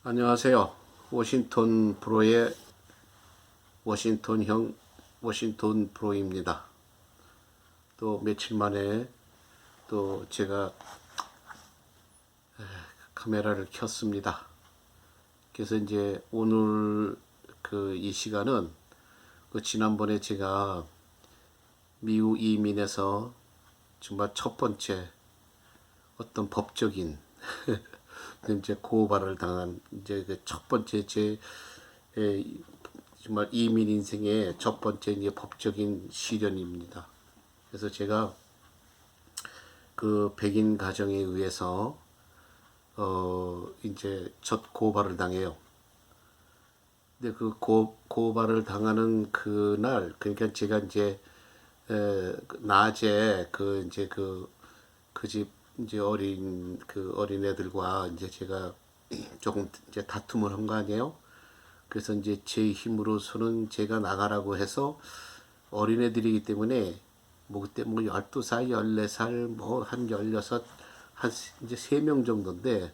안녕하세요. 워싱턴 프로의 워싱턴형 워싱턴 프로입니다. 또 며칠 만에 또 제가 카메라를 켰습니다. 그래서 이제 오늘 이 시간은 지난번에 제가 미국 이민에서 정말 첫 번째 어떤 법적인 이제 고발을 당한 이제 첫 번째 제 정말 이민 인생의 첫 번째 이제 법적인 시련입니다. 그래서 제가 그 백인 가정에 의해서 이제 첫 고발을 당해요. 근데 그 고발을 당하는 그날, 그러니까 제가 이제 낮에 이제 그 집 이제 어린애들과 이제 제가 조금 이제 다툼을 한 거 아니에요. 그래서 이제 제 힘으로서는 제가 나가라고 해서 어린애들이기 때문에 뭐 그때 뭐 12살, 14살, 뭐 한 16, 한 이제 3명 정도인데,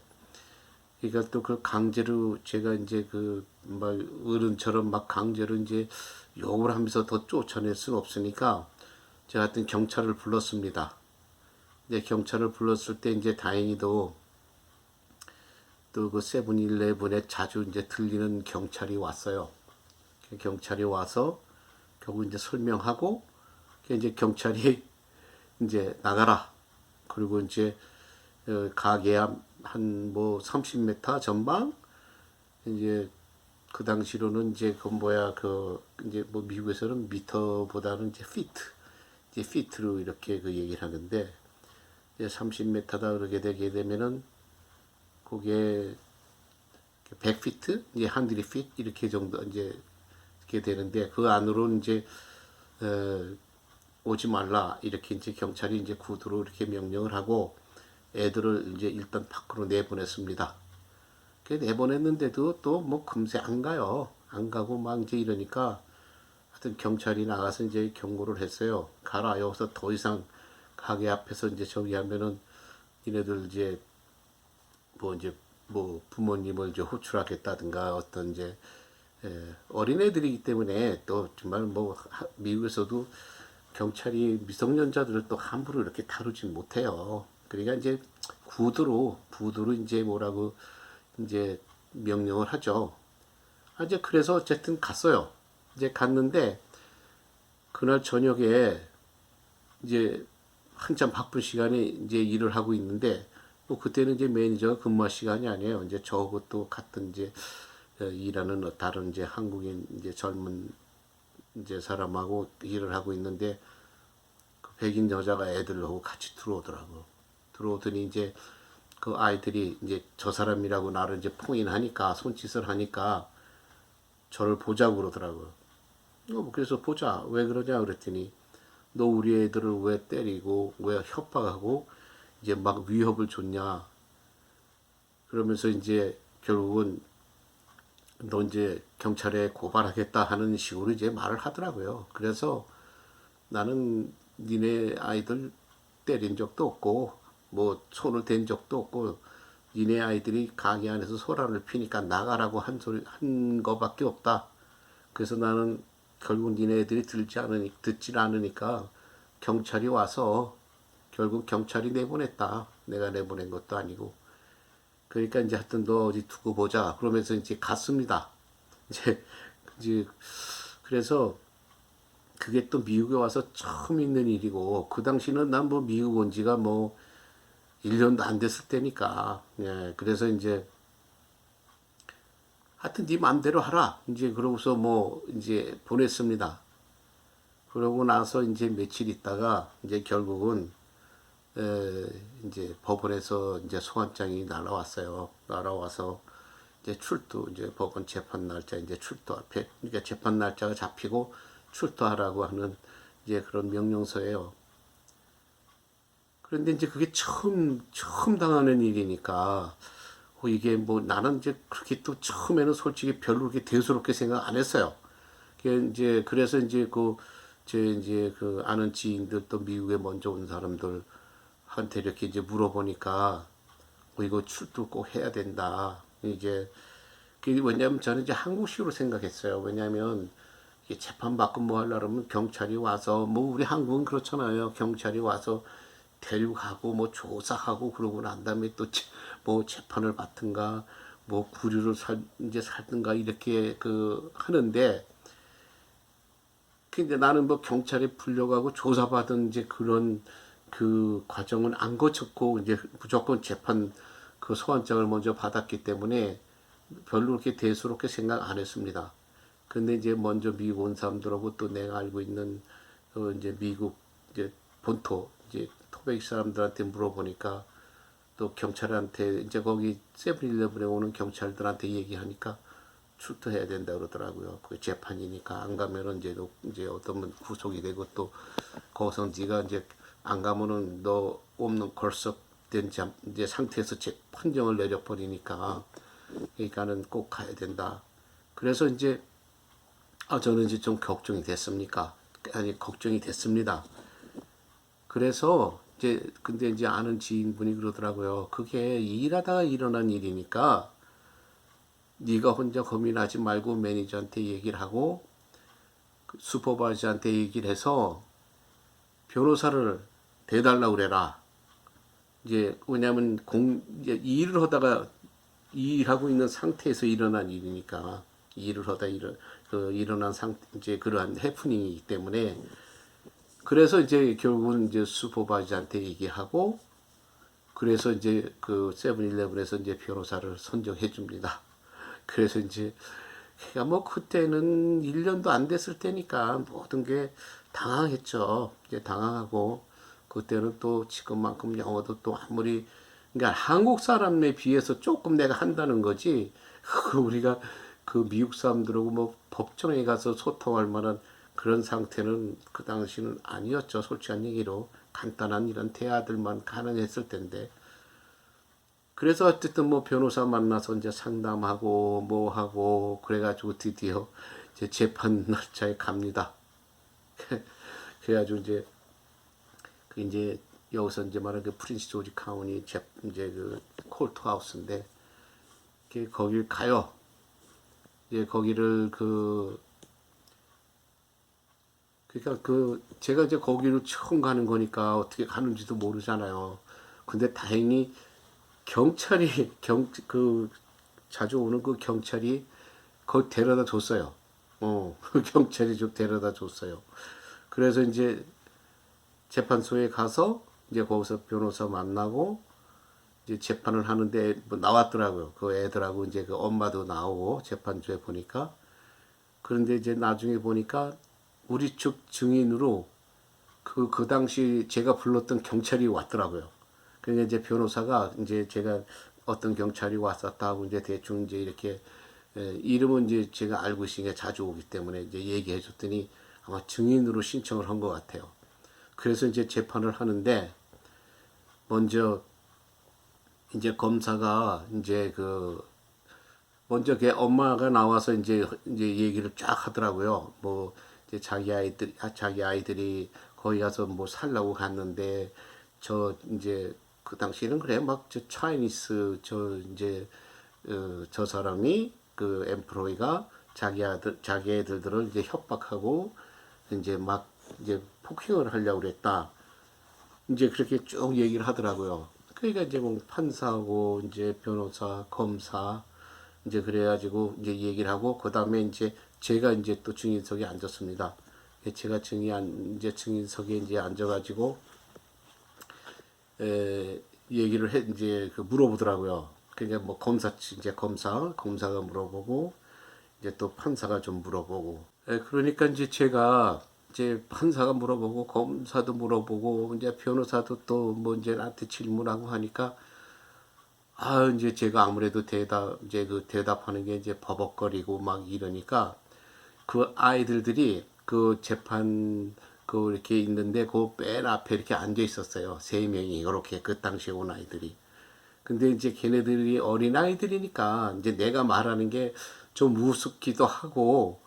그러니까 또 그 강제로 제가 이제 막 어른처럼 막 강제로 이제 욕을 하면서 더 쫓아낼 수는 없으니까 제가 하여튼 경찰을 불렀습니다. 근데 경찰을 불렀을 때 이제 다행히도 또 그 세븐일레븐에 자주 이제 들리는 경찰이 왔어요. 경찰이 와서 결국 이제 설명하고 이제 경찰이 이제 나가라. 그리고 이제 가게 한 뭐 30m 전방 이제 그 당시로는 이제 이제 뭐 미국에서는 미터보다는 이제 이제 피트로 이렇게 얘기를 하는데, 이제 30m다 그러게 되게 되면은 그게 100피트 이제 100피트 이렇게 정도 이제 이렇게 되는데, 그 안으로 이제 오지 말라 이렇게 이제 경찰이 이제 구두로 이렇게 명령을 하고 애들을 이제 일단 밖으로 내보냈습니다. 내보냈는데도 또 뭐 금세 안 가요. 안 가고 막 이제 이러니까 하여튼 경찰이 나가서 이제 경고를 했어요. 가라. 여기서 더 이상 가게 앞에서 이제 저기 하면은 얘네들 이제 뭐 부모님을 이제 호출하겠다든가 어떤 이제 어린애들이기 때문에 또 정말 뭐 미국에서도 경찰이 미성년자들을 또 함부로 이렇게 다루지 못해요. 그러니까 이제 부두로 이제 뭐라고 이제 명령을 하죠. 이제 그래서 어쨌든 갔어요. 이제 갔는데 그날 저녁에 이제 한참 바쁜 시간에 이제 일을 하고 있는데, 뭐 그때는 이제 매니저가 근무 시간이 아니에요. 이제 저것도 같은 이제 일하는 다른 이제 한국인 이제 젊은 이제 사람하고 일을 하고 있는데, 그 백인 여자가 애들하고 같이 들어오더라고. 들어오더니 이제 그 아이들이 이제 저 사람이라고 나를 이제 포인하니까, 손짓을 하니까 저를 보자고 그러더라고요. 그래서 보자. 왜 그러냐 그랬더니, 너 우리 애들을 왜 때리고 왜 협박하고 이제 막 위협을 줬냐. 그러면서 이제 결국은 너 이제 경찰에 고발하겠다 하는 식으로 이제 말을 하더라고요. 그래서 나는 니네 아이들 때린 적도 없고 뭐 손을 댄 적도 없고, 니네 아이들이 가게 안에서 소란을 피니까 나가라고 한 거밖에 없다. 그래서 나는 결국 니네 애들이 듣질 않으니까 경찰이 와서 결국 경찰이 내보냈다. 내가 내보낸 것도 아니고. 그러니까 이제 하여튼 너 어디 두고 보자. 그러면서 이제 갔습니다. 이제 그래서 그게 또 미국에 와서 처음 있는 일이고, 그 당시는 난 뭐 미국 온 지가 뭐 1년도 안 됐을 때니까. 예, 그래서 이제 하여튼 네 맘대로 하라. 이제 그러고서 뭐 이제 보냈습니다. 그러고 나서 이제 며칠 있다가 이제 결국은 이제 법원에서 이제 소환장이 날아왔어요. 날아와서 이제 이제 법원 재판 날짜 이제 출두 앞에, 그러니까 재판 날짜가 잡히고 출두하라고 하는 이제 그런 명령서예요. 그런데 이제 그게 처음 당하는 일이니까, 이게 뭐 나는 이제 그렇게 또 처음에는 솔직히 별로 그렇게 대수롭게 생각 안 했어요. 그래서 이제 제 이제 아는 지인들 또 미국에 먼저 온 사람들한테 이렇게 이제 물어보니까, 이거 출두 꼭 해야 된다. 이제 왜냐하면 저는 이제 한국식으로 생각했어요. 왜냐하면 이게 재판 받고 뭐 하려면 경찰이 와서 뭐 우리 한국은 그렇잖아요. 경찰이 와서 데려가고 뭐 조사하고 그러고 난 다음에 또 뭐 재판을 받든가 뭐 구류를 이제 살든가 이렇게 하는데 근데 나는 뭐 경찰에 불려가고 조사받은 이제 그런 과정은 안 거쳤고 이제 무조건 재판 소환장을 먼저 받았기 때문에 별로 그렇게 대수롭게 생각 안 했습니다. 근데 이제 먼저 미국 온 사람들하고 또 내가 알고 있는 이제 미국 이제 본토 이제 토백 사람들한테 물어보니까 또 경찰한테 이제 거기 세븐일레븐에 오는 경찰들한테 얘기하니까 출두해야 된다 그러더라고요. 그 재판이니까 안 가면은 이제 어떤 분 구속이 되고 또 거기서 네가 이제 안 가면은 너 없는 걸석된 이제 상태에서 판정을 내려버리니까 그러니까는 꼭 가야 된다. 그래서 이제 저는 이제 좀 걱정이 됐습니까? 아니 걱정이 됐습니다. 그래서 이제 근데 이제 아는 지인분이 그러더라고요. 그게 일하다가 일어난 일이니까 네가 혼자 고민하지 말고 매니저한테 얘기를 하고 슈퍼바이저한테 얘기를 해서 변호사를 대달라고 그래라. 이제 왜냐하면 이제 일을 하다가 일하고 있는 상태에서 일어난 일이니까 일을 하다 일어난 이제 그러한 해프닝이기 때문에 그래서 이제 결국은 이제 슈퍼바이저한테 얘기하고 그래서 이제 세븐일레븐에서 이제 변호사를 선정해 줍니다. 그래서 이제 그러니까 뭐 그때는 1년도 안 됐을 때니까 모든 게 당황했죠. 이제 당황하고 그때는 또 지금만큼 영어도 또 아무리 그러니까 한국 사람에 비해서 조금 내가 한다는 거지. 우리가 미국 사람들하고 뭐 법정에 가서 소통할 만한 그런 상태는 그 당시는 아니었죠. 솔직한 얘기로 간단한 이런 대화들만 가능했을 텐데. 그래서 어쨌든 뭐 변호사 만나서 이제 상담하고 뭐 하고 그래가지고 드디어 이제 재판 날짜에 갑니다. 그래가지고 이제 여기서 이제 말하는 프린스 조지 카운티 이제 콜트 하우스인데 거길 가요. 이제 거기를 그러니까 제가 이제 거기를 처음 가는 거니까 어떻게 가는지도 모르잖아요. 근데 다행히 경찰이 자주 오는 경찰이 거기 데려다 줬어요. 경찰이 좀 데려다 줬어요. 그래서 이제 재판소에 가서 이제 거기서 변호사 만나고 이제 재판을 하는데 뭐 나왔더라고요. 그 애들하고 이제 그 엄마도 나오고 재판소에 보니까 그런데 이제 나중에 보니까 우리 측 증인으로 그 당시 제가 불렀던 경찰이 왔더라고요. 그러니까 이제 변호사가 이제 제가 어떤 경찰이 왔었다 하고 이제 대충 이제 이렇게 이름은 이제 제가 알고 있으니까 자주 오기 때문에 이제 얘기해 줬더니 아마 증인으로 신청을 한 것 같아요. 그래서 이제 재판을 하는데 먼저 이제 검사가 이제 먼저 걔 엄마가 나와서 이제 얘기를 쫙 하더라고요. 뭐 이제 자기 아이들이 거기 가서 뭐 살라고 갔는데 저 이제 그 당시에는 그래 막 저 차이니스 저 사람이 엠프로이가 자기 애들을 이제 협박하고 이제 막 이제 폭행을 하려고 그랬다. 이제 그렇게 쭉 얘기를 하더라고요. 그러니까 이제 뭐 판사하고 이제 변호사, 검사 이제 그래가지고 이제 얘기를 하고 그 다음에 이제 제가 이제 또 증인석에 앉았습니다. 제가 이제 증인석에 이제 앉아가지고 얘기를 이제 물어보더라고요. 그러니까 뭐 검사가 물어보고 이제 또 판사가 좀 물어보고. 그러니까 이제 제가 이제 판사가 물어보고 검사도 물어보고 이제 변호사도 또 뭐 이제 나한테 질문하고 하니까 이제 제가 아무래도 이제 대답하는 게 이제 버벅거리고 막 이러니까 그 아이들이 재판 이렇게 있는데 맨 앞에 이렇게 앉아 있었어요. 3명이 이렇게 그 당시에 온 아이들이. 근데 이제 걔네들이 어린 아이들이니까 이제 내가 말하는 게 좀 우습기도 하고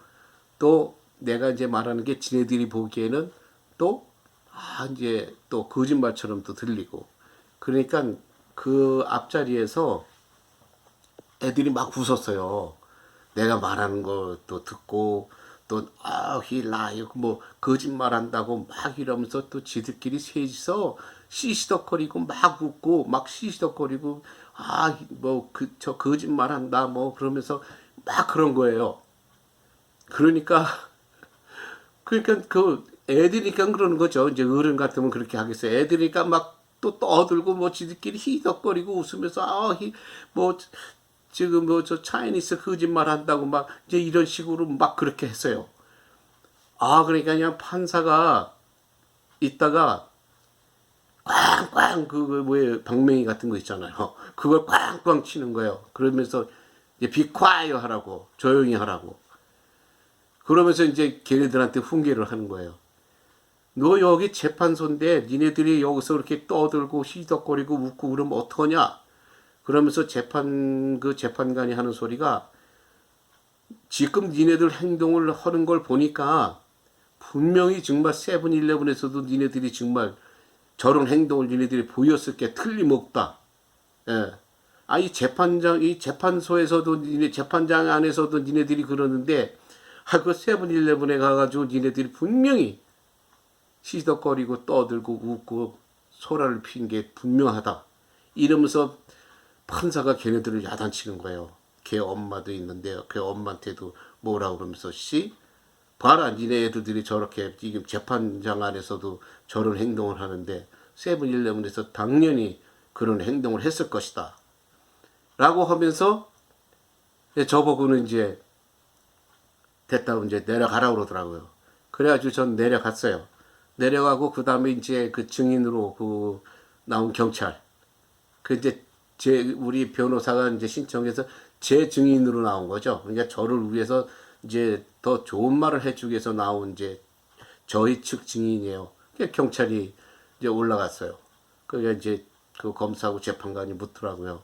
또 내가 이제 말하는 게 지네들이 보기에는 또 이제 또 거짓말처럼 또 들리고 그러니까 그 앞자리에서 애들이 막 웃었어요. 내가 말하는 것도 듣고 또 he lie 뭐 거짓말한다고 막 이러면서 또 지들끼리 셋이서 시시덕거리고 막 웃고 막 시시덕거리고 뭐 저 거짓말한다 뭐 그러면서 막 그런 거예요. 그러니까 그 애들이니까 그러는 거죠. 이제 어른 같으면 그렇게 하겠어요. 애들이니까 막 또 떠들고 뭐 지들끼리 히덕거리고 웃으면서 뭐 지금 뭐 저 차이니스 거짓말 한다고 막 이제 이런 식으로 막 그렇게 했어요. 그러니까 그냥 판사가 있다가 꽝꽝 뭐에 방맹이 같은 거 있잖아요. 그걸 꽝꽝 치는 거예요. 그러면서 이제 be quiet 하라고 조용히 하라고. 그러면서 이제 걔네들한테 훈계를 하는 거예요. 너 여기 재판소인데 니네들이 여기서 이렇게 떠들고 시덕거리고 웃고 그러면 어떡하냐? 그러면서 재판관이 하는 소리가 지금 니네들 행동을 하는 걸 보니까 분명히 정말 세븐일레븐에서도 니네들이 정말 저런 행동을 니네들이 보였을 게 틀림없다. 예. 이 재판소에서도 재판장 안에서도 니네들이 그러는데 그 세븐일레븐에 가가지고 니네들이 분명히 시덕거리고 떠들고 웃고 소라를 핀 게 분명하다. 이러면서 판사가 걔네들을 야단치는 거예요. 걔 엄마도 있는데 걔 엄마한테도 뭐라 그러면서 봐라 니네 애들이 저렇게 지금 재판장 안에서도 저런 행동을 하는데 세븐일레븐에서 당연히 그런 행동을 했을 것이다. 라고 하면서 저보고는 이제 됐다고 이제 내려가라고 그러더라고요. 그래가지고 전 내려갔어요. 내려가고 그 다음에 이제 그 증인으로 나온 경찰. 이제 우리 변호사가 이제 신청해서 제 증인으로 나온 거죠. 그러니까 저를 위해서 이제 더 좋은 말을 해주기 위해서 나온 이제 저희 측 증인이에요. 경찰이 이제 올라갔어요. 그러니까 이제 그 검사하고 재판관이 묻더라고요.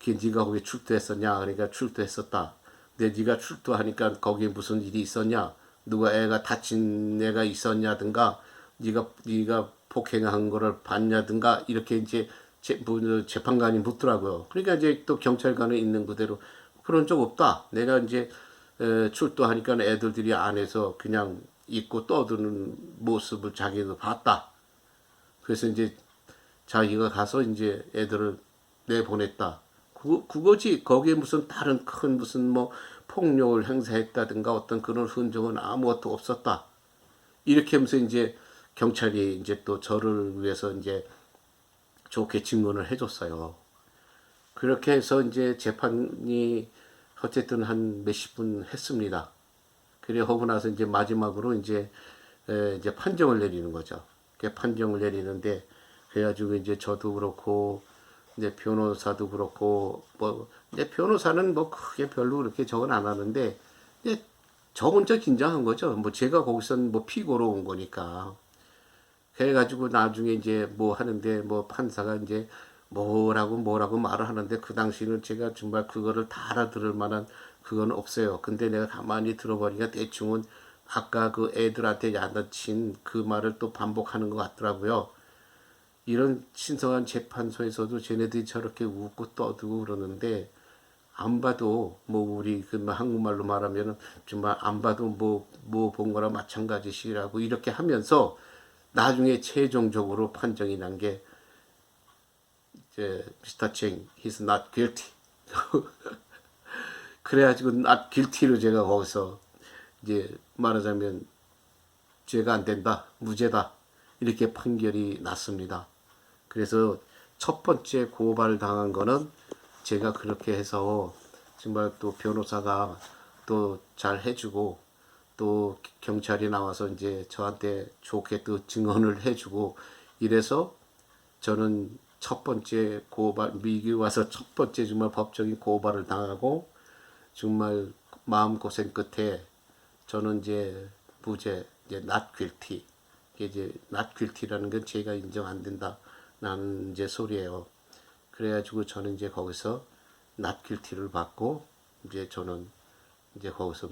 네가 거기 출두했었냐? 그러니까 출두했었다. 근데 네가 출두하니까 거기에 무슨 일이 있었냐? 누가 애가 다친 애가 있었냐든가, 네가 폭행한 거를 봤냐든가 이렇게 이제 재판관이 묻더라고요. 그러니까 이제 또 경찰관에 있는 그대로 그런 적 없다. 내가 이제 출두하니까 애들이 안에서 그냥 있고 떠드는 모습을 자기도 봤다. 그래서 이제 자기가 가서 이제 애들을 내보냈다. 그거지. 거기에 무슨 다른 큰 무슨 뭐 폭력을 행사했다든가 어떤 그런 흔적은 아무것도 없었다. 이렇게 하면서 이제 경찰이 이제 또 저를 위해서 이제 좋게 증언을 해줬어요. 그렇게 해서 이제 재판이 어쨌든 한 몇십 분 했습니다. 그래 하고 나서 이제 마지막으로 이제 판정을 내리는 거죠. 판정을 내리는데 그래가지고 이제 저도 그렇고 이제 변호사도 그렇고 뭐 이제 변호사는 뭐 크게 별로 그렇게 적은 안 하는데 이제 저 혼자 긴장한 거죠. 뭐 제가 거기선 뭐 피고로 온 거니까. 그래가지고 나중에 이제 뭐 하는데 뭐 판사가 이제 뭐라고 말을 하는데 그 당시는 제가 정말 그거를 다 알아들을 만한 그건 없어요. 근데 내가 가만히 들어보니까 대충은 아까 그 애들한테 야단친 그 말을 또 반복하는 것 같더라고요. 이런 신성한 재판소에서도 쟤네들이 저렇게 웃고 떠들고 그러는데 안 봐도 뭐 우리 그 한국말로 말하면은 정말 안 봐도 뭐 본 거랑 마찬가지시라고 이렇게 하면서 나중에 최종적으로 판정이 난 게 이제 미스터 칭 he's not guilty. 그래가지고 not guilty로 제가 거기서 이제 말하자면 죄가 안 된다, 무죄다 이렇게 판결이 났습니다. 그래서 첫 번째 고발 당한 거는 제가 그렇게 해서 정말 또 변호사가 또 잘 해주고 또 경찰이 나와서 이제 저한테 좋게 또 증언을 해주고 이래서 저는 첫 번째 고발 미국에 와서 첫 번째 정말 법적인 고발을 당하고 정말 마음고생 끝에 저는 이제 무죄 이제 not guilty 이제 not guilty라는 건 제가 인정 안 된다 라는 이제 소리예요. 그래가지고 저는 이제 거기서 not guilty를 받고 이제 저는 이제 거기서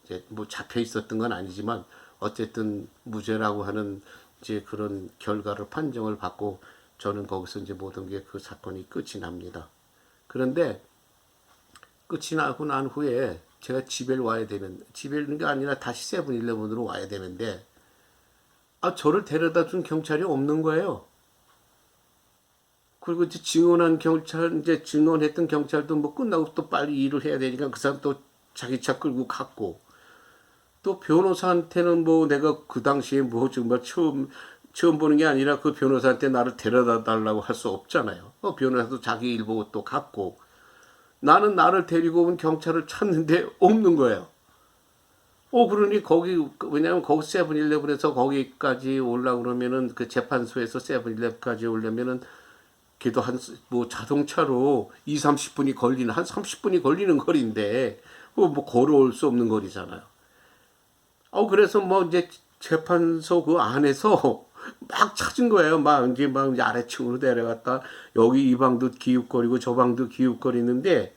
이제 잡혀 있었던 건 아니지만 어쨌든 무죄라고 하는 이제 그런 결과를 판정을 받고 저는 거기서 이제 모든 게 그 사건이 끝이 납니다. 그런데 끝이 나고 난 후에 제가 집에 와야 되는, 집에 있는 게 아니라 다시 세븐일레븐으로 와야 되는데, 저를 데려다 준 경찰이 없는 거예요. 그리고 이제 증언한 경찰, 이제 증언했던 경찰도 뭐 끝나고 또 빨리 일을 해야 되니까 그 사람 또 자기 차 끌고 갔고, 또 변호사한테는 뭐 내가 그 당시에 뭐 정말 처음 보는 게 아니라 그 변호사한테 나를 데려다 달라고 할 수 없잖아요. 변호사도 자기 일 보고 또 갔고, 나는 나를 데리고 온 경찰을 찾는데 없는 거예요. 그러니 거기, 왜냐면 거기 세븐일레븐에서 거기까지 올라 그러면은 그 재판소에서 세븐일레븐까지 오려면은 걔도 뭐 자동차로 2, 30분이 걸리는, 한 30분이 걸리는 거리인데, 뭐 걸어올 수 없는 거리잖아요. 그래서 뭐 이제 재판소 그 안에서 막 찾은 거예요. 막 이제 아래층으로 내려갔다. 여기 이 방도 기웃거리고 저 방도 기웃거리는데,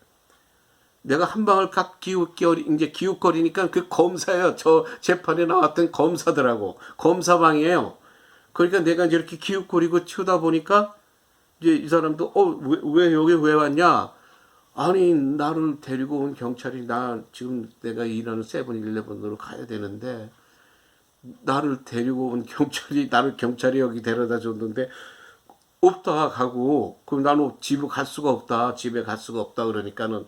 내가 한 방을 각 기웃거리니까 그 검사예요. 저 재판에 나왔던 검사더라고. 검사방이에요. 그러니까 내가 이제 이렇게 기웃거리고 쳐다보니까 이제 이 사람도 왜 여기 왜 왔냐? 아니 나를 데리고 온 경찰이 나 지금 내가 일하는 세븐일레븐으로 가야 되는데 나를 데리고 온 경찰이 여기 데려다 줬는데 없다 가고 그럼 나는 집에 갈 수가 없다 그러니까는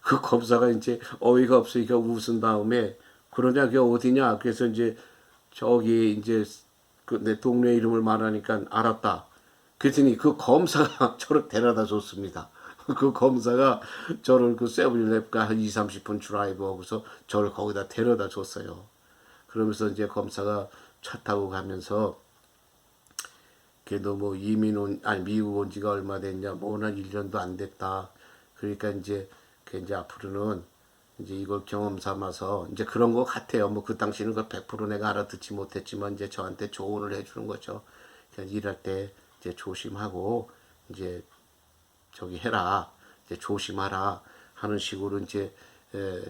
그 검사가 이제 어이가 없으니까 웃은 다음에 그러냐 그게 어디냐 그래서 이제 저기 이제 그 내 동네 이름을 말하니까 알았다. 그랬더니 그 검사가 저를 데려다 줬습니다. 그 검사가 저를 그 세븐일레븐 한 2, 30분 드라이브 하고서 저를 거기다 데려다 줬어요. 그러면서 이제 검사가 차 타고 가면서 걔도 뭐 미국 온 지가 얼마 됐냐, 뭐 한 1년도 안 됐다. 그러니까 이제 앞으로는 이제 이걸 경험 삼아서 이제 그런 거 같아요. 뭐 그 당시는 그 100% 내가 알아듣지 못했지만 이제 저한테 조언을 해주는 거죠. 그냥 일할 때 이제 조심하고 이제 저기 해라, 이제 조심하라 하는 식으로 이제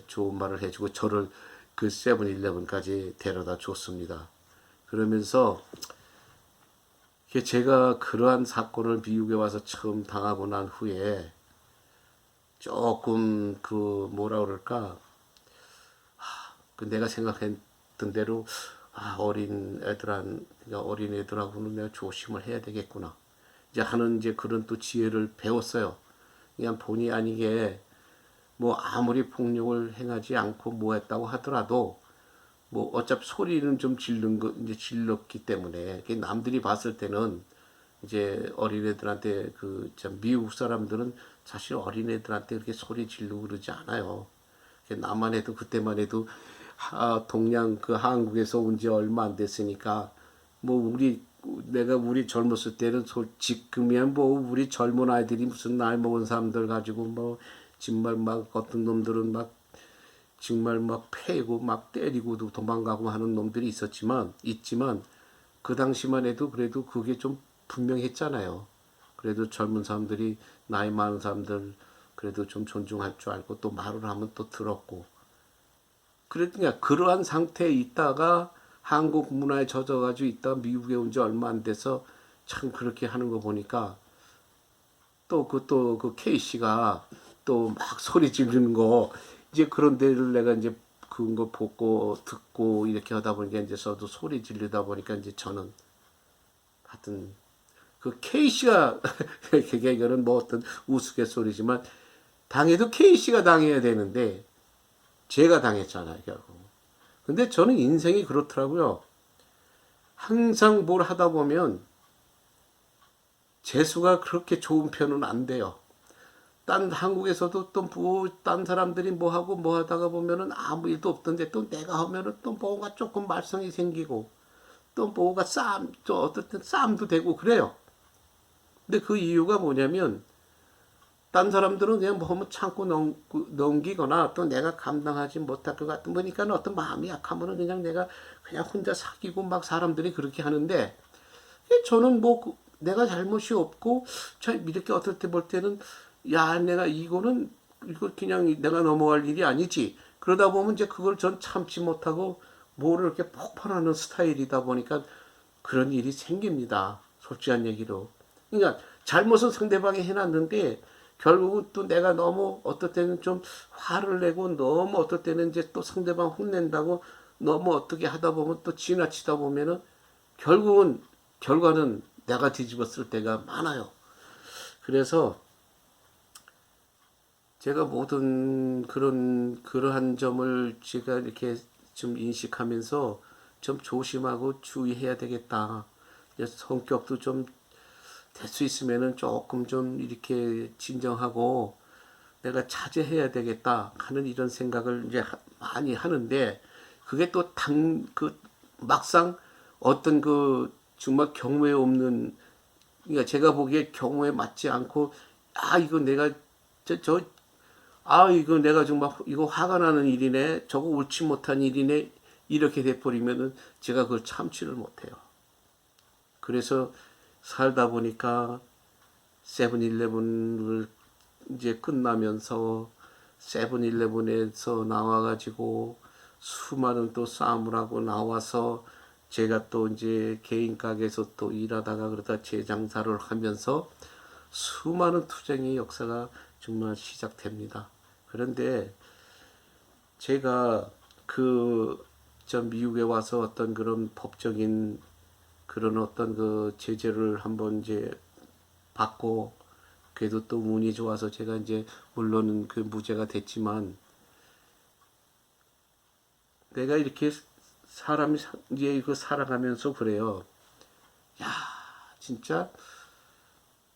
좋은 말을 해주고 저를 그 세븐일레븐까지 데려다 줬습니다. 그러면서 제가 그러한 사건을 미국에 와서 처음 당하고 난 후에 조금 그 뭐라 그럴까 그 내가 생각했던 대로 어린 애들하고는 내가 조심을 해야 되겠구나. 이제 하는 이제 그런 또 지혜를 배웠어요. 그냥 본의 아니게 뭐 아무리 폭력을 행하지 않고 뭐 했다고 하더라도 뭐 어차피 소리는 좀 이제 질렀기 때문에 남들이 봤을 때는 이제 어린애들한테 미국 사람들은 사실 어린애들한테 그렇게 소리 지르고 그러지 않아요. 나만 해도 그때만 해도 동양 한국에서 온 지 얼마 안 됐으니까 뭐 우리 젊었을 때는 지금이야 뭐 우리 젊은 아이들이 무슨 나이 먹은 사람들 가지고 뭐 정말 막 어떤 놈들은 막 정말 막 패고 막 때리고도 도망가고 하는 놈들이 있지만 그 당시만 해도 그래도 그게 좀 분명했잖아요. 그래도 젊은 사람들이 나이 많은 사람들 그래도 좀 존중할 줄 알고 또 말을 하면 또 들었고 그러니까 그러한 상태에 있다가 한국 문화에 젖어가지고 있다 미국에 온 지 얼마 안 돼서 참 그렇게 하는 거 보니까 또 그 K씨가 또 막 소리 지르는 거 이제 그런 데를 내가 이제 그런 거 보고 듣고 이렇게 하다 보니까 이제 저도 소리 지르다 보니까 이제 저는 하여튼 그 K씨가 그게 이거는 뭐 어떤 우스갯소리지만 당해도 K씨가 당해야 되는데 제가 당했잖아요 결국. 근데 저는 인생이 그렇더라고요. 항상 뭘 하다 보면 재수가 그렇게 좋은 편은 안 돼요. 한국에서도 또 딴 사람들이 뭐 하고 뭐 하다가 보면은 아무 일도 없던데 또 내가 하면은 또 뭐가 조금 말썽이 생기고 또 뭐가 또 어떻든 싸움도 되고 그래요. 근데 그 이유가 뭐냐면 딴 사람들은 그냥 뭐 하면 참고 넘기거나 또 내가 감당하지 못할 것 같은 거니까 어떤 마음이 약하면은 그냥 내가 그냥 혼자 사귀고 막 사람들이 그렇게 하는데 저는 뭐 내가 잘못이 없고 이렇게 어떨 때 볼 때는 야 내가 이거 그냥 내가 넘어갈 일이 아니지. 그러다 보면 이제 그걸 전 참지 못하고 뭐를 이렇게 폭발하는 스타일이다 보니까 그런 일이 생깁니다. 솔직한 얘기로. 그러니까 잘못은 상대방이 해놨는데 결국은 또 내가 너무 어떨 때는 좀 화를 내고 너무 어떨 때는 이제 또 상대방 혼낸다고 너무 어떻게 하다 보면 또 지나치다 보면은 결국은 결과는 내가 뒤집었을 때가 많아요. 그래서 제가 모든 그러한 점을 제가 이렇게 좀 인식하면서 좀 조심하고 주의해야 되겠다. 성격도 좀 될 수 있으면은 조금 좀 이렇게 진정하고 내가 자제해야 되겠다 하는 이런 생각을 이제 많이 하는데 그게 또 막상 어떤 정말 경우에 없는 그러니까 제가 보기에 경우에 맞지 않고 이거 내가 저 이거 내가 정말 이거 화가 나는 일이네 저거 옳지 못한 일이네 이렇게 돼버리면은 제가 그걸 참지를 못해요. 그래서 살다 보니까 세븐일레븐을 이제 끝나면서 세븐일레븐에서 나와가지고 수많은 또 싸움을 하고 나와서 제가 또 이제 개인 가게에서 또 일하다가 그러다 재장사를 하면서 수많은 투쟁의 역사가 정말 시작됩니다. 그런데 제가 저 미국에 와서 어떤 그런 법적인 그런 어떤 제재를 한번 이제 받고 그래도 또 운이 좋아서 제가 이제 물론 무죄가 됐지만 내가 이렇게 사람이 이제 이거 살아가면서 그래요. 야, 진짜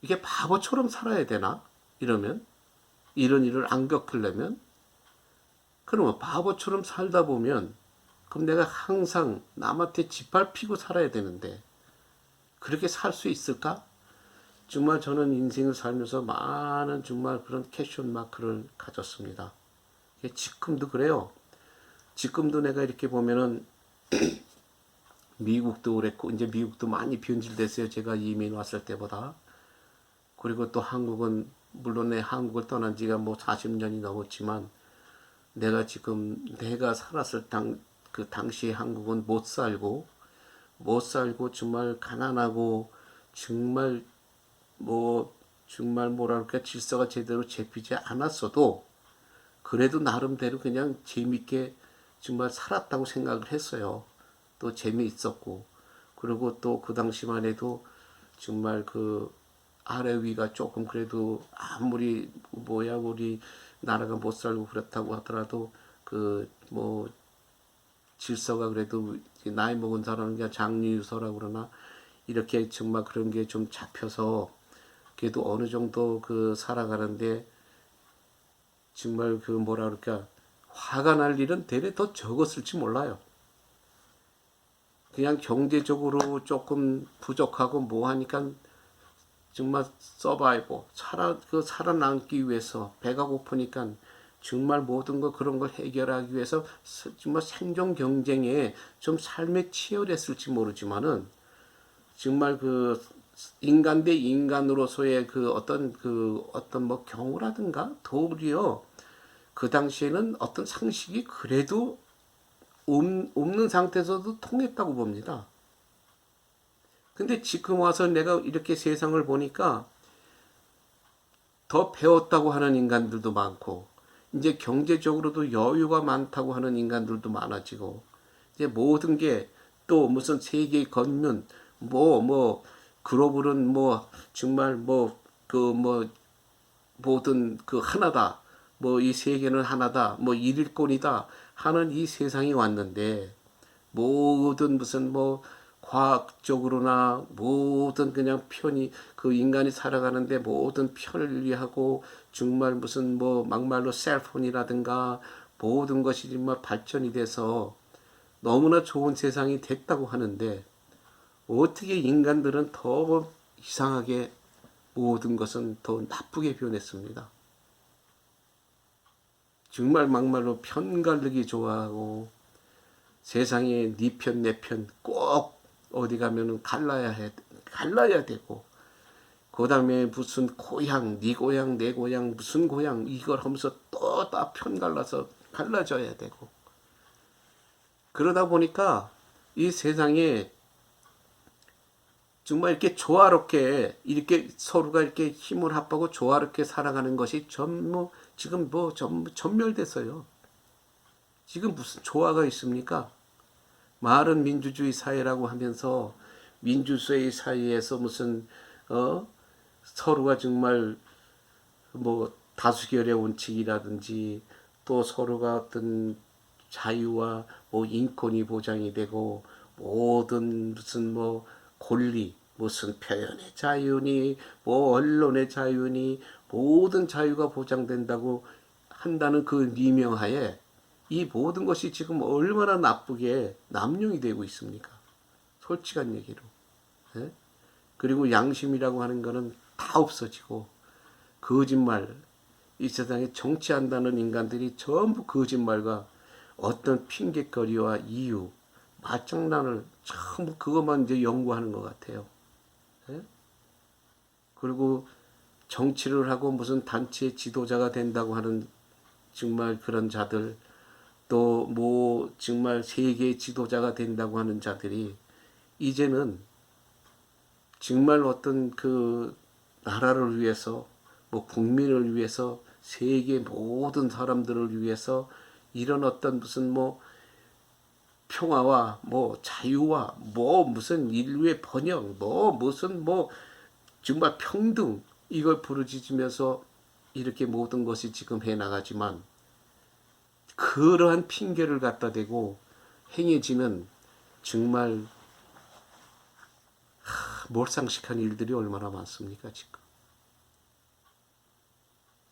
이게 바보처럼 살아야 되나? 이러면 이런 일을 안 겪으려면 그러면 바보처럼 살다 보면 그럼 내가 항상 남한테 짓밟히고 살아야 되는데 그렇게 살 수 있을까? 정말 저는 인생을 살면서 많은 정말 그런 캐션 마크를 가졌습니다. 지금도 그래요. 지금도 내가 이렇게 보면은 미국도 그랬고 이제 미국도 많이 변질됐어요. 제가 이민 왔을 때보다. 그리고 또 한국은 물론 내 한국을 떠난 지가 뭐 40년이 넘었지만 내가 살았을 그 당시에 한국은 못 살고 정말 가난하고 정말 정말 뭐랄까 질서가 제대로 잡히지 않았어도 그래도 나름대로 그냥 재밌게 정말 살았다고 생각을 했어요. 또 재미있었고 그리고 또 그 당시만 해도 정말 아래 위가 조금 그래도 아무리 우리 나라가 못 살고 그렇다고 하더라도 질서가 그래도 나이 먹은 사람은 그냥 장유서라고 그러나 이렇게 정말 그런 게 좀 잡혀서 그래도 어느 정도 살아가는데 정말 뭐라 그럴까 화가 날 일은 되레 더 적었을지 몰라요. 그냥 경제적으로 조금 부족하고 뭐 하니까 정말 서바이버 살아남기 위해서 배가 고프니까 정말 모든 그런 걸 해결하기 위해서 정말 생존 경쟁에 좀 삶에 치열했을지 모르지만은 정말 인간 대 인간으로서의 어떤 뭐 경우라든가 도리어 그 당시에는 어떤 상식이 그래도 없는 상태에서도 통했다고 봅니다. 근데 지금 와서 내가 이렇게 세상을 보니까 더 배웠다고 하는 인간들도 많고 이제 경제적으로도 여유가 많다고 하는 인간들도 많아지고 이제 모든 게 또 무슨 세계 건면 글로벌은 정말 모든 하나다 이 세계는 하나다 일일권이다 하는 이 세상이 왔는데 모든 무슨 과학적으로나 모든 그냥 편이 인간이 살아가는데 모든 편을 위하고 정말 무슨 막말로 셀폰이라든가 모든 것이 정말 발전이 돼서 너무나 좋은 세상이 됐다고 하는데 어떻게 인간들은 더 이상하게 모든 것은 더 나쁘게 변했습니다. 정말 막말로 편가르기 좋아하고 세상에 네 편 내 편 꼭 어디 가면은 갈라야 되고 그 다음에 무슨 고향 네 고향 내 고향 무슨 고향 이걸 하면서 또 다 편 갈라져야 되고 그러다 보니까 이 세상에 정말 이렇게 조화롭게 이렇게 서로가 이렇게 힘을 합하고 조화롭게 살아가는 것이 전부 지금 뭐 전부 전멸됐어요. 지금 무슨 조화가 있습니까? 말은 민주주의 사회라고 하면서 민주주의 사회에서 무슨 서로가 정말 뭐 다수결의 원칙이라든지 또 서로가 어떤 자유와 뭐 인권이 보장이 되고 모든 무슨 뭐 권리 무슨 표현의 자유니 뭐 언론의 자유니 모든 자유가 보장된다고 한다는 그 미명하에 이 모든 것이 지금 얼마나 나쁘게 남용이 되고 있습니까? 솔직한 얘기로. 예? 그리고 양심이라고 하는 거는 다 없어지고 거짓말, 이 세상에 정치한다는 인간들이 전부 거짓말과 어떤 핑계거리와 이유, 말장난을 전부 그것만 이제 연구하는 것 같아요. 예? 그리고 정치를 하고 무슨 단체의 지도자가 된다고 하는 정말 그런 자들, 또 뭐 정말 세계의 지도자가 된다고 하는 자들이 이제는 정말 어떤 그 나라를 위해서 뭐 국민을 위해서 세계 모든 사람들을 위해서 이런 어떤 무슨 뭐 평화와 뭐 자유와 뭐 무슨 인류의 번영 뭐 무슨 뭐 정말 평등 이걸 부르짖으면서 이렇게 모든 것이 지금 해나가지만 그러한 핑계를 갖다 대고 행해지는 정말 몰상식한 일들이 얼마나 많습니까 지금.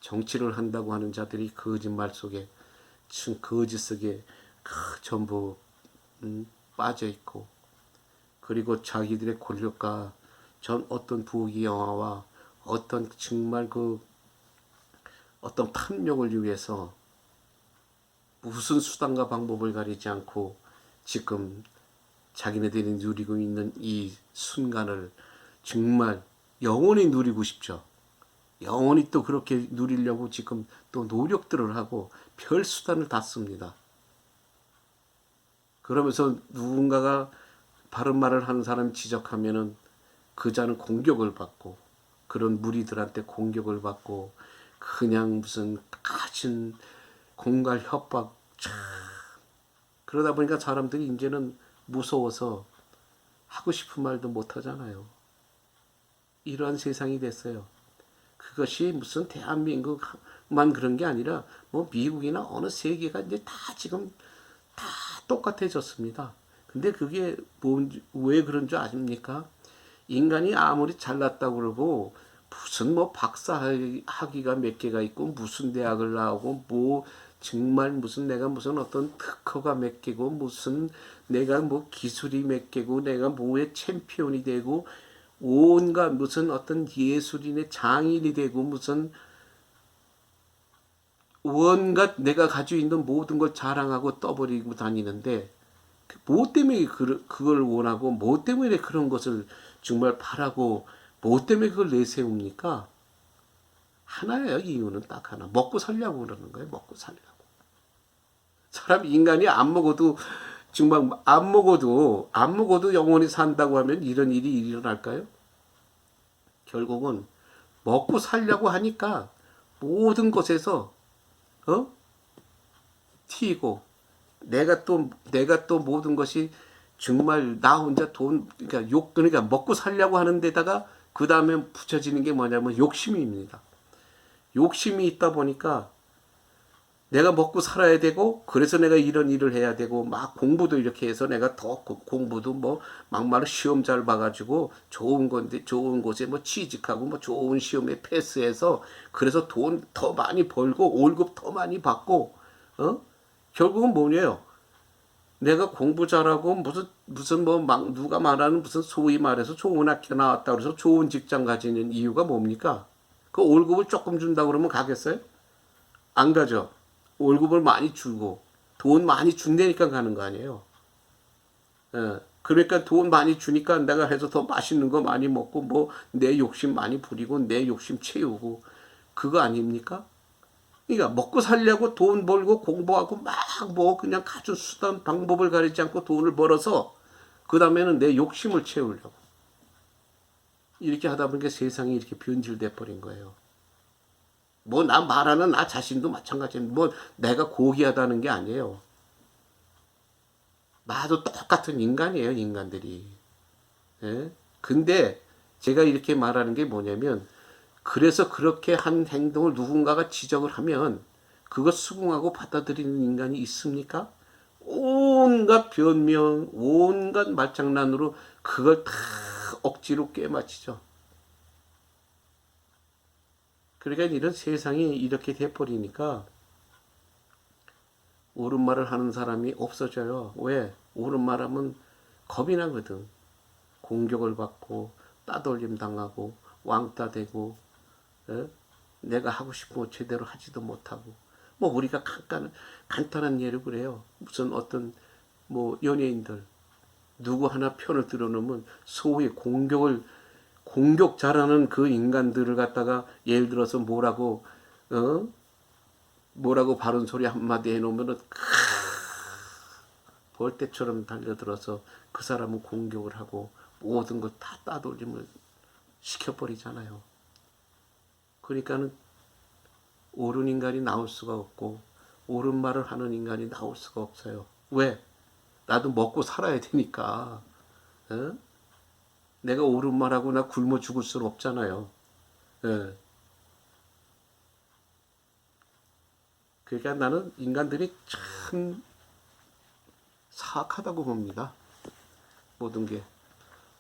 정치를 한다고 하는 자들이 거짓말 속에 거짓 속에 전부 빠져 있고 그리고 자기들의 권력과 전 어떤 부귀 영화와 어떤 정말 그 어떤 탐욕을 위해서 무슨 수단과 방법을 가리지 않고 지금 자기네들이 누리고 있는 이 순간을 정말 영원히 누리고 싶죠. 영원히 또 그렇게 누리려고 지금 또 노력들을 하고 별 수단을 다 씁니다. 그러면서 누군가가 바른 말을 하는 사람이 지적하면은 그 자는 공격을 받고 그런 무리들한테 공격을 받고 그냥 무슨 가진 공갈 협박 참 그러다 보니까 사람들이 이제는 무서워서 하고 싶은 말도 못 하잖아요. 이러한 세상이 됐어요. 그것이 무슨 대한민국만 그런 게 아니라 뭐 미국이나 어느 세계가 이제 다 지금 다 똑같아졌습니다. 근데 그게 왜 그런 줄 아십니까? 인간이 아무리 잘났다고 그러고 무슨 뭐 박사 학위가 몇 개가 있고 무슨 대학을 나오고 뭐 정말 무슨 내가 무슨 어떤 특허가 몇 개고 무슨 내가 뭐 기술이 몇 개고 내가 뭐의 챔피언이 되고 온갖 무슨 어떤 예술인의 장인이 되고 무슨 온갖 내가 가지고 있는 모든 걸 자랑하고 떠버리고 다니는데 뭐 때문에 그걸 원하고 뭐 때문에 그런 것을 정말 바라고 뭐 때문에 그걸 내세웁니까? 하나예요. 이유는 딱 하나. 먹고 살려고 그러는 거예요. 먹고 살려고. 사람 인간이 안 먹어도 정말 안 먹어도 영원히 산다고 하면 이런 일이 일어날까요? 결국은 먹고 살려고 하니까 모든 것에서 튀고 내가 또 모든 것이 정말 나 혼자 그러니까 먹고 살려고 하는 데다가 그 다음에 붙여지는 게 뭐냐면 욕심입니다. 욕심이 있다 보니까 내가 먹고 살아야 되고 그래서 내가 이런 일을 해야 되고 막 공부도 이렇게 해서 내가 더 공부도 뭐 막말로 시험 잘 봐가지고 좋은 건데 좋은 곳에 뭐 취직하고 뭐 좋은 시험에 패스해서 그래서 돈 더 많이 벌고 월급 더 많이 받고 결국은 뭐냐요? 내가 공부 잘하고 무슨 뭐 막 누가 말하는 무슨 소위 말해서 좋은 학교 나왔다 그래서 좋은 직장 가지는 이유가 뭡니까? 그 월급을 조금 준다 그러면 가겠어요? 안 가죠. 월급을 많이 주고 돈 많이 준다니까 가는 거 아니에요. 그러니까 돈 많이 주니까 내가 해서 더 맛있는 거 많이 먹고 뭐 내 욕심 많이 부리고 내 욕심 채우고 그거 아닙니까? 그러니까 먹고 살려고 돈 벌고 공부하고 막 뭐 그냥 가진 수단 방법을 가리지 않고 돈을 벌어서 그 다음에는 내 욕심을 채우려고. 이렇게 하다 보니까 세상이 이렇게 변질돼 버린 거예요. 뭐 나 말하는 나 자신도 마찬가지입니다. 뭐 내가 고귀하다는 게 아니에요. 나도 똑같은 인간이에요, 인간들이. 예? 근데 제가 이렇게 말하는 게 뭐냐면, 그래서 그렇게 한 행동을 누군가가 지적을 하면 그거 수긍하고 받아들이는 인간이 있습니까? 온갖 변명, 온갖 말장난으로 그걸 다 억지로 꿰맞히죠. 그러니까 이런 세상이 이렇게 돼버리니까 옳은 말을 하는 사람이 없어져요. 왜? 옳은 말하면 겁이 나거든. 공격을 받고 따돌림 당하고 왕따 되고, 에? 내가 하고 싶은 거 제대로 하지도 못하고. 뭐 우리가 간단한 예를 그래요. 무슨 어떤 뭐 연예인들 누구 하나 편을 들어놓으면 소위 공격 잘하는 그 인간들을 갖다가 예를 들어서 뭐라고 바른 소리 한마디 해놓으면은 벌떼처럼 달려들어서 그 사람은 공격을 하고 모든 걸 다 따돌림을 시켜버리잖아요. 그러니까는 옳은 인간이 나올 수가 없고 옳은 말을 하는 인간이 나올 수가 없어요. 왜? 나도 먹고 살아야 되니까. 어? 내가 옳은 말하고 나 굶어 죽을 수는 없잖아요. 예. 그러니까 나는 인간들이 참 사악하다고 봅니다. 모든 게.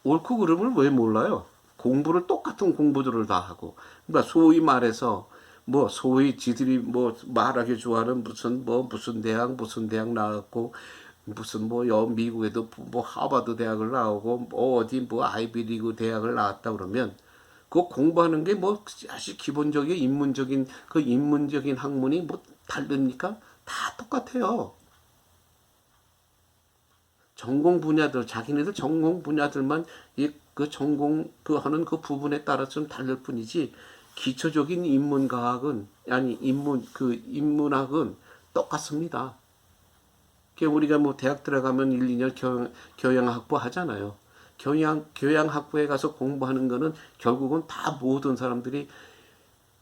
옳고 그름을 왜 몰라요? 공부를 똑같은 공부들을 다 하고. 그러니까 소위 말해서 뭐 소위 지들이 뭐 말하기 좋아하는 무슨 대학 나왔고 무슨 뭐 미국에도 뭐 하버드 대학을 나오고 뭐 어디 뭐 아이비리그 대학을 나왔다 그러면 그 공부하는 게 뭐 사실 기본적인 인문적인 학문이 뭐 다릅니까? 다 똑같아요. 전공 분야들 자기네들 전공 분야들만 그 전공 하는 그 부분에 따라서 좀 다를 뿐이지 기초적인 인문과학은 아니 인문학은 똑같습니다. 우리가 뭐 대학 들어가면 1, 2년 교양학부 하잖아요. 교양학부에 가서 공부하는 거는 결국은 다 모든 사람들이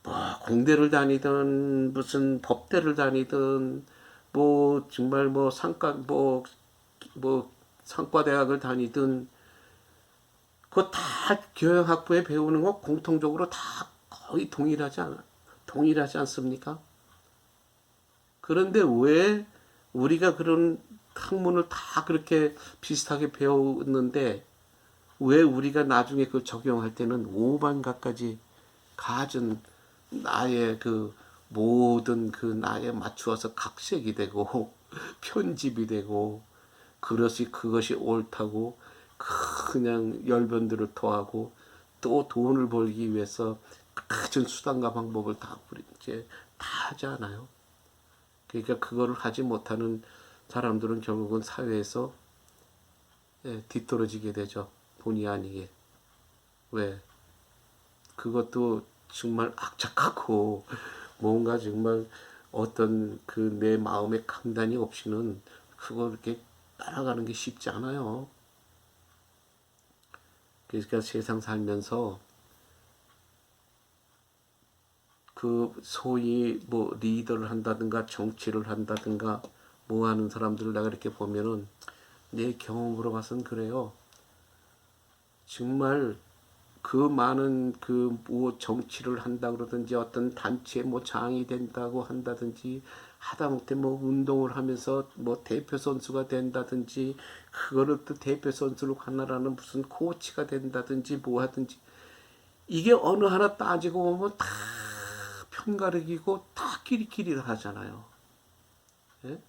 뭐 공대를 다니든 무슨 법대를 다니든 뭐 정말 뭐 상과대학을 다니든 그거 다 교양학부에 배우는 거 공통적으로 다 거의 동일하지 않습니까? 그런데 왜 우리가 그런 학문을 다 그렇게 비슷하게 배웠는데 왜 우리가 나중에 그걸 적용할 때는 오만 갖가지 가진 나의 그 모든 그 나에 맞추어서 각색이 되고 편집이 되고 그것이 옳다고 그냥 열변들을 토하고 또 돈을 벌기 위해서 갖은 수단과 방법을 다 이제 다 하지 않아요. 그러니까 그거를 하지 못하는 사람들은 결국은 사회에서 뒤떨어지게 되죠. 본의 아니게. 왜? 그것도 정말 악착하고 뭔가 정말 어떤 그 내 마음의 강단이 없이는 그거 이렇게 따라가는 게 쉽지 않아요. 그러니까 세상 살면서 그 소위 뭐 리더를 한다든가 정치를 한다든가 뭐 하는 사람들을 내가 이렇게 보면은 내 경험으로 봐서는 그래요. 정말 그 많은 그 뭐 정치를 한다 그러든지 어떤 단체에 뭐 장이 된다고 한다든지 하다못해 뭐 운동을 하면서 뭐 대표 선수가 된다든지 그거를 또 대표 선수로 관할하는 무슨 코치가 된다든지 뭐 하든지 이게 어느 하나 따지고 보면 다 편가르기고 다 끼리끼리 하잖아요. 예?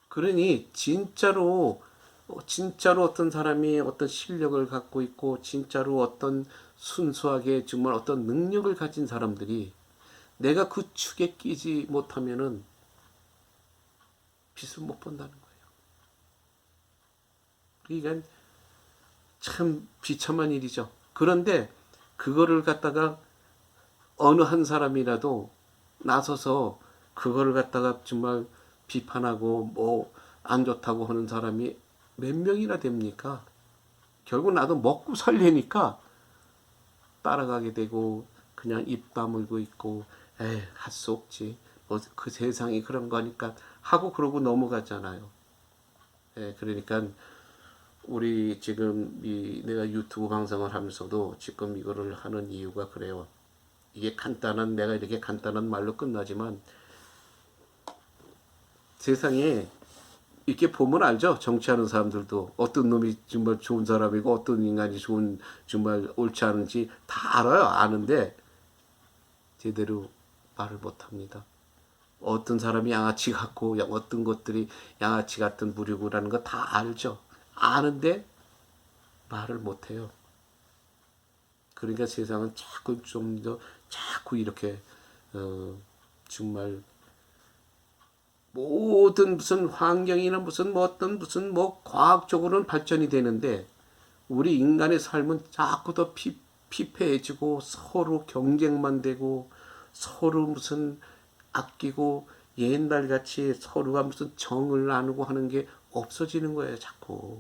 그러니 진짜로 어떤 사람이 어떤 실력을 갖고 있고 진짜로 어떤 순수하게 정말 어떤 능력을 가진 사람들이 내가 그 축에 끼지 못하면은 빛을 못 본다는 거예요. 그러니까 참 비참한 일이죠. 그런데 그거를 갖다가 어느 한 사람이라도 나서서 그거를 갖다가 정말 비판하고 뭐 안 좋다고 하는 사람이 몇 명이나 됩니까? 결국 나도 먹고 살려니까 따라가게 되고 그냥 입 다물고 있고 에이 할 수 없지. 뭐 그 세상이 그런 거니까 하고 그러고 넘어가잖아요. 예, 그러니까 우리 지금 내가 유튜브 방송을 하면서도 지금 이거를 하는 이유가 그래요. 이게 간단한 내가 이렇게 간단한 말로 끝나지만 세상에 이렇게 보면 알죠. 정치하는 사람들도 어떤 놈이 정말 좋은 사람이고 어떤 인간이 좋은 정말 옳지 않은지 다 알아요. 아는데 제대로 말을 못합니다. 어떤 사람이 양아치 같고 어떤 것들이 양아치 같은 부류구라는 거 다 알죠. 아는데 말을 못해요. 그러니까 세상은 자꾸 좀 더 자꾸 이렇게 정말 모든 무슨 환경이나 무슨 뭐 어떤 무슨 뭐 과학적으로는 발전이 되는데 우리 인간의 삶은 자꾸 더 피폐해지고 서로 경쟁만 되고 서로 무슨 아끼고 옛날 같이 서로가 무슨 정을 나누고 하는 게 없어지는 거예요, 자꾸.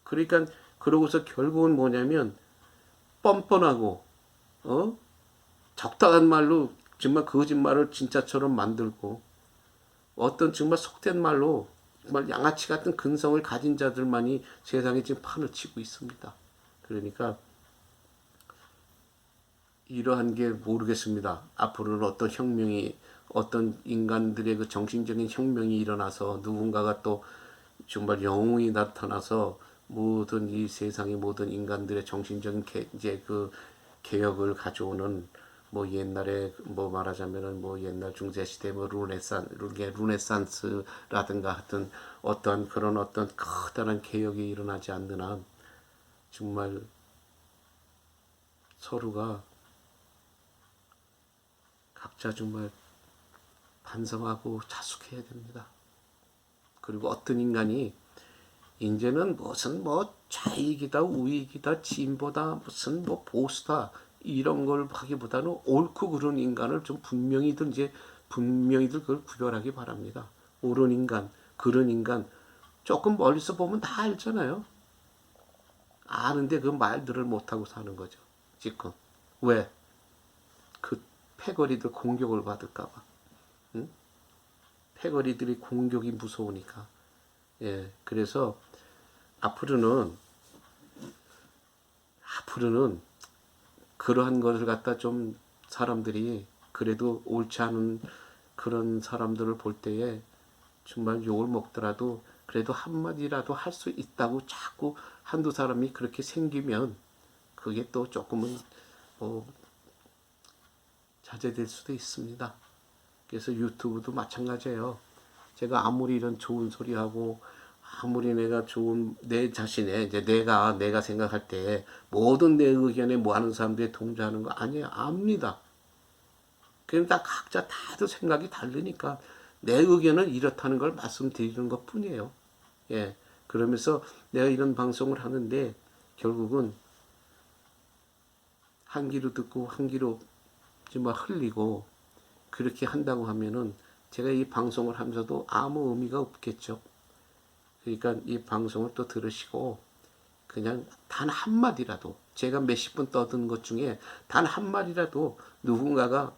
그러니까 그러고서 결국은 뭐냐면 뻔뻔하고 적당한 말로 정말 거짓말을 진짜처럼 만들고 어떤 정말 속된 말로 정말 양아치 같은 근성을 가진 자들만이 세상에 지금 판을 치고 있습니다. 그러니까 이러한 게 모르겠습니다. 앞으로는 어떤 혁명이 어떤 인간들의 그 정신적인 혁명이 일어나서 누군가가 또 정말 영웅이 나타나서 모든 이 세상의 모든 인간들의 정신적인 이제 그 개혁을 가져오는 뭐 옛날에 뭐 말하자면은 뭐 옛날 중세 시대 뭐 루네산스라든가 하여튼 어떠한 그런 어떤 커다란 개혁이 일어나지 않는 한 정말 서로가 각자 정말 반성하고 자숙해야 됩니다. 그리고 어떤 인간이 이제는 무슨 뭐 좌익이다 우익이다 진보다 무슨 뭐 보수다 이런 걸 하기보다는 옳고 그른 인간을 좀 분명히들 그걸 구별하기 바랍니다. 옳은 인간, 그른 인간 조금 멀리서 보면 다 알잖아요. 아는데 그 말들을 못하고 사는 거죠. 지금 왜? 그 패거리들 공격을 받을까봐. 응? 패거리들이 공격이 무서우니까. 예, 그래서 앞으로는 그러한 것을 갖다 좀 사람들이 그래도 옳지 않은 그런 사람들을 볼 때에 정말 욕을 먹더라도 그래도 한마디라도 할 수 있다고 자꾸 한두 사람이 그렇게 생기면 그게 또 조금은 뭐 자제될 수도 있습니다. 그래서 유튜브도 마찬가지예요. 제가 아무리 이런 좋은 소리하고 아무리 내가 좋은 내 자신의 이제 내가 생각할 때 모든 내 의견에 뭐 하는 사람들이 동조하는 거 아니에요. 압니다. 그럼 다 각자 다들 생각이 다르니까 내 의견은 이렇다는 걸 말씀드리는 것 뿐이에요. 예. 그러면서 내가 이런 방송을 하는데 결국은 한 귀로 듣고 한 귀로 정말 흘리고 그렇게 한다고 하면은 제가 이 방송을 하면서도 아무 의미가 없겠죠. 그러니까 이 방송을 또 들으시고 그냥 단 한마디라도 제가 몇십 분 떠든 것 중에 단 한마디라도 누군가가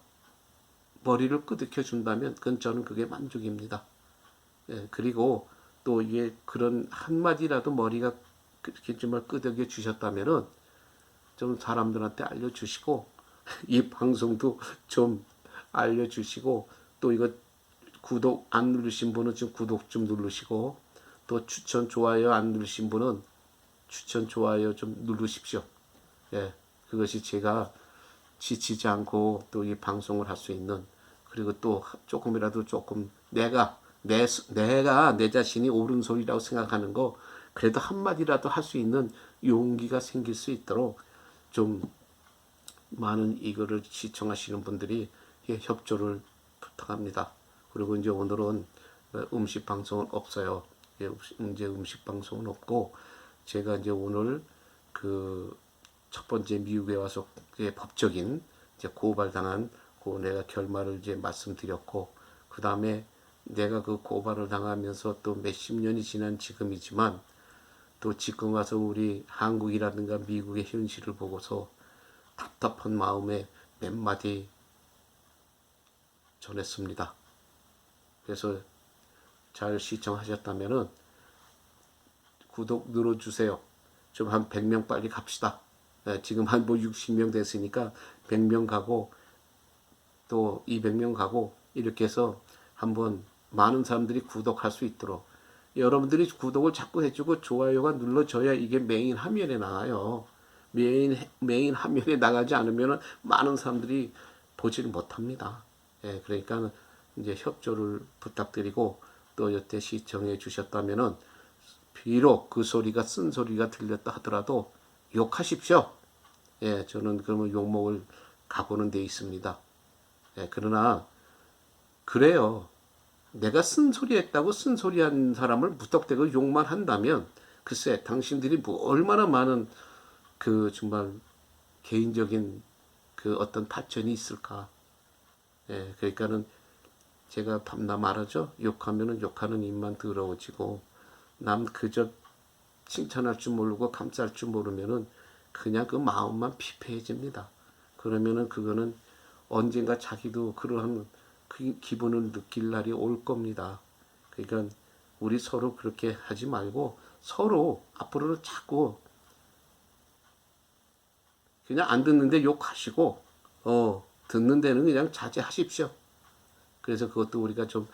머리를 끄덕여 준다면 그건 저는 그게 만족입니다. 예, 그리고 또 이게 그런 한마디라도 머리가 그렇게 정말 끄덕여 주셨다면은 좀 사람들한테 알려주시고 이 방송도 좀 알려주시고 또 이거 구독 안 누르신 분은 좀 구독 좀 누르시고 또 추천 좋아요 안 누르신 분은 추천 좋아요 좀 누르십시오. 예, 그것이 제가 지치지 않고 또 이 방송을 할 수 있는 그리고 또 조금이라도 조금 내가 내 자신이 옳은 소리라고 생각하는 거 그래도 한마디라도 할 수 있는 용기가 생길 수 있도록 좀 많은 이거를 시청하시는 분들이 협조를 부탁합니다. 그리고 이제 오늘은 음식 방송은 없어요. 이제 음식 방송은 없고 제가 이제 오늘 그 첫 번째 미국에 와서 법적인 이제 고발당한 그 내가 결말을 이제 말씀드렸고 그 다음에 내가 그 고발을 당하면서 또 몇십 년이 지난 지금이지만 또 지금 와서 우리 한국이라든가 미국의 현실을 보고서 답답한 마음에 몇 마디 전했습니다. 그래서 잘 시청하셨다면은 구독 눌러주세요. 좀 한 100명 빨리 갑시다. 지금 한 뭐 60명 됐으니까 100명 가고 또 200명 가고 이렇게 해서 한번 많은 사람들이 구독할 수 있도록 여러분들이 구독을 자꾸 해주고 좋아요가 눌러줘야 이게 메인 화면에 나와요. 메인 화면에 나가지 않으면 많은 사람들이 보지를 못합니다. 그러니까 이제 협조를 부탁드리고 또 여태 시청해 주셨다면은 비록 그 소리가 쓴 소리가 들렸다 하더라도 욕하십시오. 저는 그러면 욕먹을 각오는 돼 있습니다. 그러나 그래요. 내가 쓴소리 했다고 쓴소리 한 사람을 무턱대고 욕만 한다면 글쎄 당신들이 뭐 얼마나 많은 그 정말 개인적인 그 어떤 발전이 있을까. 그러니까는 제가 밤낮 말하죠. 욕하면은 욕하는 입만 더러워지고 남 그저 칭찬할 줄 모르고 감쌀 줄 모르면은 그냥 그 마음만 피폐해집니다. 그러면은 그거는 언젠가 자기도 그러한 그 기분을 느낄 날이 올 겁니다. 그러니까 우리 서로 그렇게 하지 말고 서로 앞으로는 자꾸 그냥 안 듣는데 욕하시고 듣는 데는 그냥 자제하십시오. 그래서 그것도 우리가 좀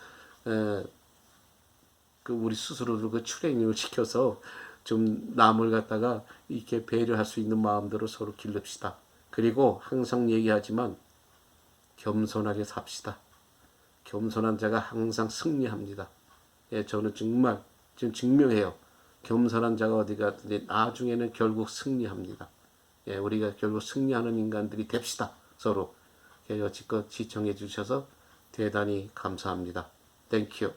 그 우리 스스로도 그 트레이닝을 시켜서 좀 남을 갖다가 이렇게 배려할 수 있는 마음대로 서로 기릅시다. 그리고 항상 얘기하지만 겸손하게 삽시다. 겸손한 자가 항상 승리합니다. 저는 정말 지금 증명해요. 겸손한 자가 어디가 나중에는 결국 승리합니다. 우리가 결국 승리하는 인간들이 됩시다. 서로. 여지껏 시청해 주셔서 대단히 감사합니다. 땡큐.